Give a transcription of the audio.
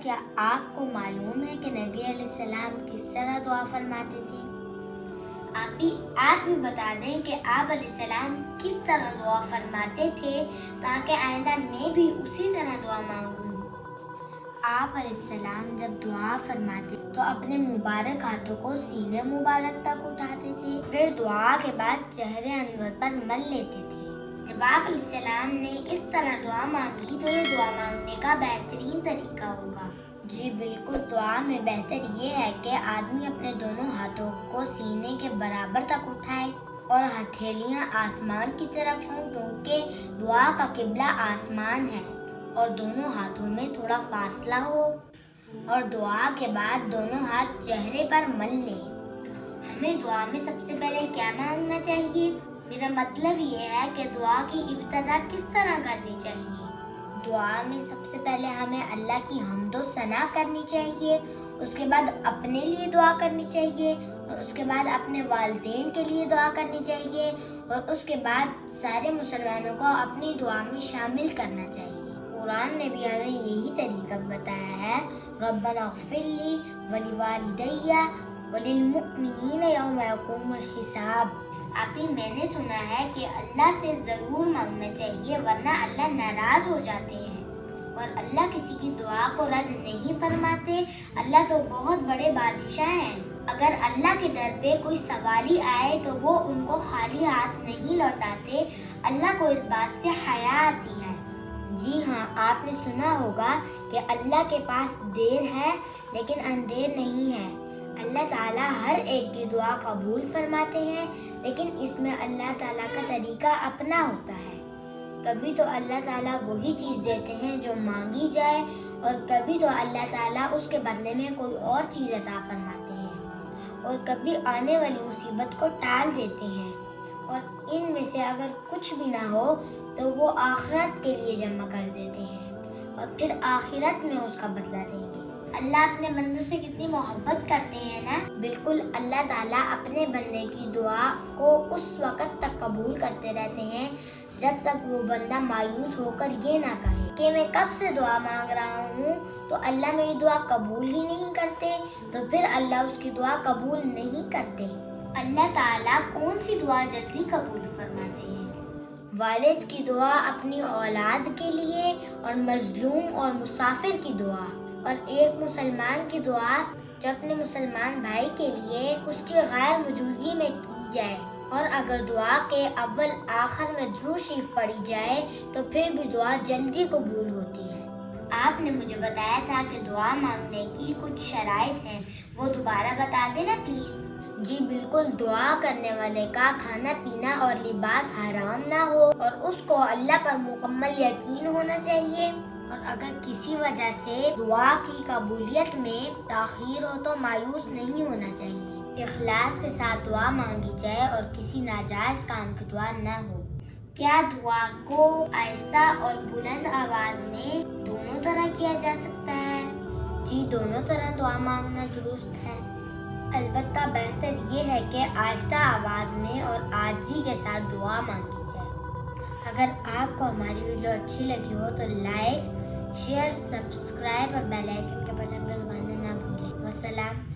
کیا آپ کو معلوم ہے کہ نبی علیہ السلام کس طرح دعا فرماتے تھے؟ آپ بھی بتا دیں کہ آپ علیہ السلام کس طرح دعا فرماتے تھے تاکہ آئندہ میں بھی اسی طرح دعا مانگوں۔ آپ علیہ السلام جب دعا فرماتے تو اپنے مبارک ہاتھوں کو سینے مبارک تک اٹھاتے تھے، پھر دعا کے بعد چہرے انور پر مل لیتے تھے۔ جب آپ علیہ السلام نے اس طرح دعا مانگی تو یہ دعا مانگنے کا بہترین طریقہ ہوگا۔ جی بالکل، دعا میں بہتر یہ ہے کہ آدمی اپنے دونوں ہاتھوں کو سینے کے برابر تک اٹھائے اور ہتھیلیاں آسمان کی طرف ہوں، کیونکہ دعا کا قبلہ آسمان ہے، اور دونوں ہاتھوں میں تھوڑا فاصلہ ہو، اور دعا کے بعد دونوں ہاتھ چہرے پر مل لیں۔ ہمیں دعا میں سب سے پہلے کیا مانگنا چاہیے؟ میرا مطلب یہ ہے کہ دعا کی ابتدا کس طرح کرنی چاہیے۔ دعا میں سب سے پہلے ہمیں اللہ کی حمد و ثنا کرنی چاہیے، اس کے بعد اپنے لیے دعا کرنی چاہیے، اور اس کے بعد اپنے والدین کے لیے دعا کرنی چاہیے، اور اس کے بعد سارے مسلمانوں کو اپنی دعا میں شامل کرنا چاہیے۔ قرآن نے بھی ہمیں یہی طریقہ بتایا ہے، ربنا اغفر لی ولوالدی وللمؤمنین یوم یقوم الحساب۔ میں نے سنا ہے کہ اللہ سے ضرور مانگنا چاہیے، ورنہ اللہ ناراض ہو جاتے ہیں، اور اللہ کسی کی دعا کو رد نہیں فرماتے۔ اللہ تو بہت بڑے بادشاہ ہیں، اگر اللہ کے در پہ کوئی سواری آئے تو وہ ان کو خالی ہاتھ نہیں لوٹاتے۔ اللہ کو اس بات سے حیا آتی ہے۔ جی ہاں، آپ نے سنا ہوگا کہ اللہ کے پاس دیر ہے لیکن اندھیر نہیں ہے۔ اللہ تعالیٰ ہر ایک کی دعا قبول فرماتے ہیں، لیکن اس میں اللہ تعالیٰ کا طریقہ اپنا ہوتا ہے۔ کبھی تو اللہ تعالیٰ وہی چیز دیتے ہیں جو مانگی جائے، اور کبھی تو اللہ تعالیٰ اس کے بدلے میں کوئی اور چیز عطا فرماتے ہیں، اور کبھی آنے والی مصیبت کو ٹال دیتے ہیں، اور ان میں سے اگر کچھ بھی نہ ہو تو وہ آخرت کے لیے جمع کر دیتے ہیں، اور پھر آخرت میں اس کا بدلہ دیں گے۔ اللہ اپنے بندوں سے کتنی محبت کرتے ہیں نا۔ بالکل، اللہ تعالیٰ اپنے بندے کی دعا کو اس وقت تک قبول کرتے رہتے ہیں جب تک وہ بندہ مایوس ہو کر یہ نہ کہے کہ میں کب سے دعا مانگ رہا ہوں تو اللہ میری دعا قبول ہی نہیں کرتے، تو پھر اللہ اس کی دعا قبول نہیں کرتے۔ اللہ تعالیٰ کون سی دعا جلدی قبول فرماتے ہیں؟ والد کی دعا اپنی اولاد کے لیے، اور مظلوم اور مسافر کی دعا، اور ایک مسلمان کی دعا جو اپنے مسلمان بھائی کے لیے اس کی غیر موجودگی میں کی جائے، اور اگر دعا کے اول آخر میں درود شریف پڑھی جائے تو پھر بھی دعا جلدی قبول ہوتی ہے۔ آپ نے مجھے بتایا تھا کہ دعا مانگنے کی کچھ شرائط ہیں، وہ دوبارہ بتا دینا پلیز۔ جی بالکل، دعا کرنے والے کا کھانا پینا اور لباس حرام نہ ہو، اور اس کو اللہ پر مکمل یقین ہونا چاہیے، اور اگر کسی وجہ سے دعا کی قبولیت میں تاخیر ہو تو مایوس نہیں ہونا چاہیے۔ اخلاص کے ساتھ دعا مانگی جائے اور کسی ناجائز کام کی دعا نہ ہو۔ کیا دعا کو آہستہ اور بلند آواز میں دونوں طرح کیا جا سکتا ہے؟ جی، دونوں طرح دعا مانگنا درست ہے، البتہ بہتر یہ ہے کہ آہستہ آواز میں اور عاجزی کے ساتھ دعا مانگی جائے۔ اگر آپ کو ہماری ویڈیو اچھی لگی ہو تو لائک، شیئر، سبسکرائب اور بیل آئیکن کے بٹن پر دبانا نہ بھولیں۔ والسلام۔